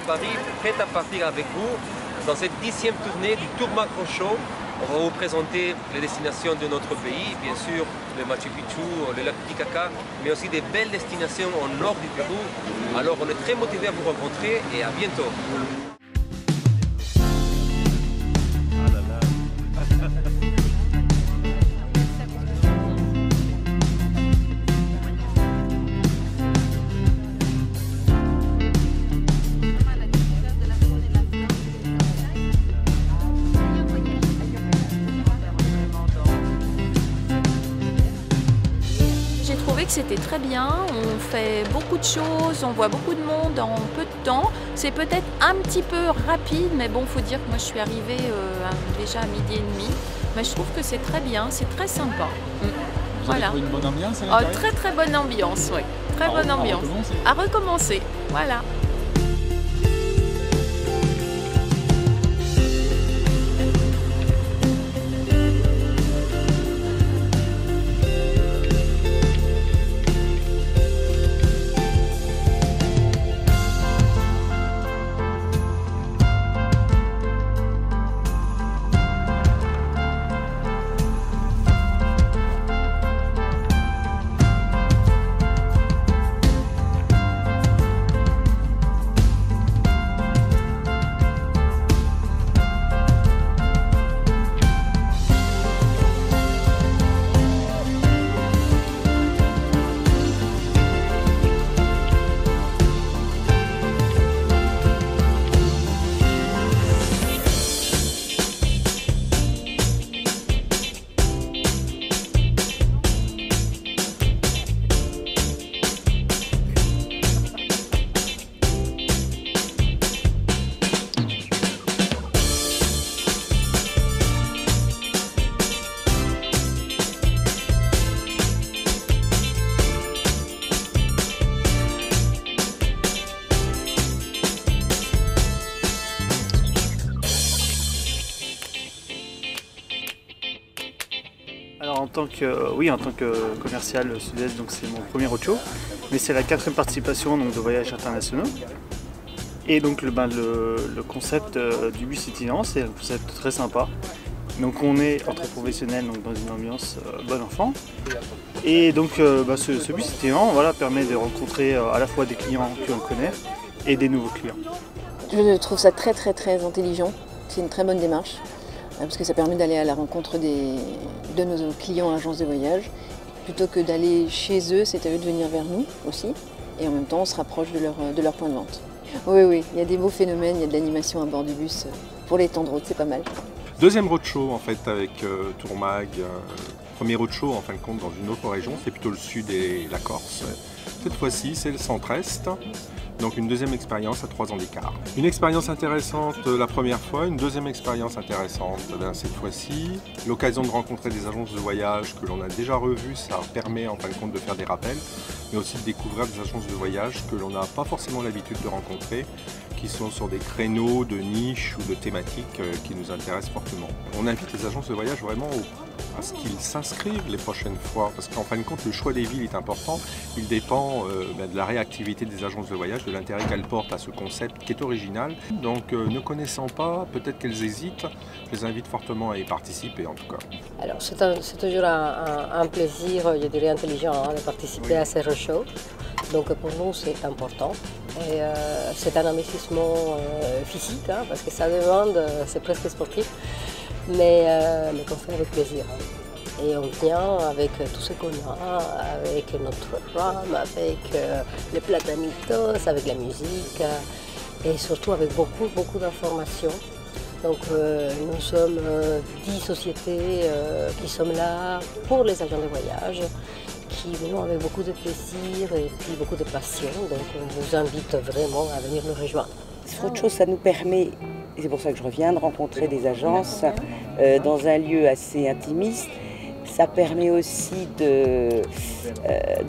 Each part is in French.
Paris, prête à partir avec vous dans cette 10e tournée du Tour Macron Show. On va vous présenter les destinations de notre pays, bien sûr le Machu Picchu, le lac Titicaca, mais aussi des belles destinations au nord du Pérou. Alors on est très motivés à vous rencontrer et à bientôt. J'ai trouvé que c'était très bien, on fait beaucoup de choses, on voit beaucoup de monde en peu de temps. C'est peut-être un petit peu rapide, mais bon, il faut dire que moi je suis arrivée déjà à 12h30. Mais je trouve que c'est très bien, c'est très sympa. Vous avez trouvé une bonne ambiance à l'intérieur ? Très très bonne ambiance, oui. Très bonne ambiance. À recommencer, voilà. Alors en tant que commercial sud-est, donc c'est mon premier roadshow, mais c'est la 4e participation donc, de voyages internationaux. Et donc le concept du bus itinérant, c'est un concept très sympa. Donc on est entre professionnels donc, dans une ambiance bon enfant. Et donc ce bus itinérant permet de rencontrer à la fois des clients que l'on connaît et des nouveaux clients. Je trouve ça très intelligent, c'est une très bonne démarche. Parce que ça permet d'aller à la rencontre de nos clients agences de voyage. Plutôt que d'aller chez eux, c'est à eux de venir vers nous aussi. Et en même temps, on se rapproche de leur point de vente. Oui, il y a des beaux phénomènes, il y a de l'animation à bord du bus. Pour les temps de route, c'est pas mal. Deuxième roadshow en fait avec Tourmag. Premier roadshow en fin de compte dans une autre région, c'est plutôt le sud et la Corse. Cette fois-ci, c'est le centre-est. Donc une deuxième expérience à 3 ans d'écart. Une expérience intéressante la première fois, une deuxième expérience intéressante cette fois-ci. L'occasion de rencontrer des agences de voyage que l'on a déjà revues, ça permet en fin de compte de faire des rappels, mais aussi de découvrir des agences de voyage que l'on n'a pas forcément l'habitude de rencontrer, qui sont sur des créneaux de niche ou de thématiques qui nous intéressent fortement. On invite les agences de voyage vraiment à ce qu'ils s'inscrivent les prochaines fois, parce qu'en fin de compte, le choix des villes est important. Il dépend de la réactivité des agences de voyage, de l'intérêt qu'elles portent à ce concept qui est original. Donc, ne connaissant pas, peut-être qu'elles hésitent, je les invite fortement à y participer en tout cas. Alors, c'est toujours un plaisir, je dirais intelligent, de participer à ces roadshows. Donc pour nous, c'est important. Et c'est un investissement physique, parce que ça demande, c'est presque sportif, mais qu'on fait avec plaisir. Et on vient avec tout ce qu'on a, avec notre rhum, avec les platanitos, avec la musique, et surtout avec beaucoup d'informations. Donc nous sommes 10 sociétés qui sommes là pour les agents de voyage, qui venons avec beaucoup de plaisir et puis beaucoup de passion. Donc on vous invite vraiment à venir nous rejoindre. Autre chose, ça nous permet, et c'est pour ça que je reviens, de rencontrer des agences dans un lieu assez intimiste. Ça permet aussi de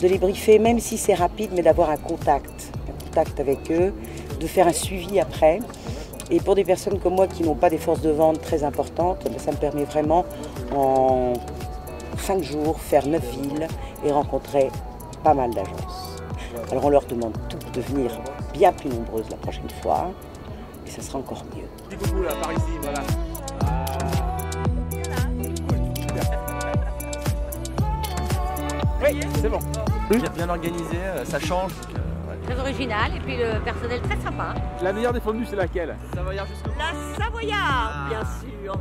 les briefer, même si c'est rapide, mais d'avoir un contact avec eux, de faire un suivi après. Et pour des personnes comme moi qui n'ont pas des forces de vente très importantes, ça me permet vraiment en 5 jours faire 9 villes et rencontrer pas mal d'agences. Alors on leur demande toutes de venir bien plus nombreuses la prochaine fois. et ça sera encore mieux. Merci beaucoup là, par ici, voilà. Oui, c'est bon. Bien organisé, ça change. Très original et puis le personnel très sympa. La meilleure des fondues, c'est laquelle? Savoyard jusqu'au bout. La Savoyard, bien sûr.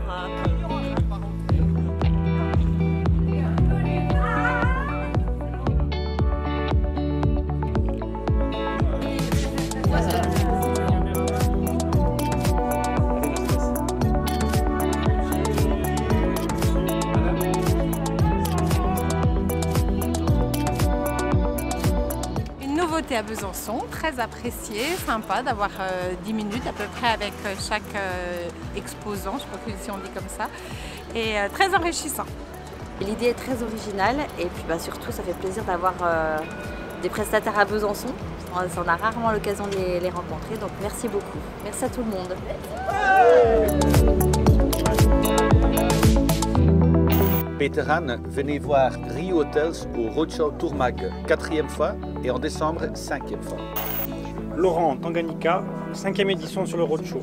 À Besançon, très apprécié, sympa d'avoir 10 minutes à peu près avec chaque exposant, je crois que si on dit comme ça, et très enrichissant. L'idée est très originale et puis surtout ça fait plaisir d'avoir des prestataires à Besançon. On a rarement l'occasion de les rencontrer, donc merci beaucoup. Merci à tout le monde. Peter Han, venez voir Rio Hotels au Roadshow Tourmag, 4e fois, et en décembre, 5e fois. Laurent, Tanganyika, 5e édition sur le Roadshow.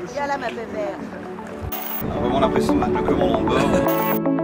Il y a la ma bébé. On a vraiment l'impression d'être le commandant de bord.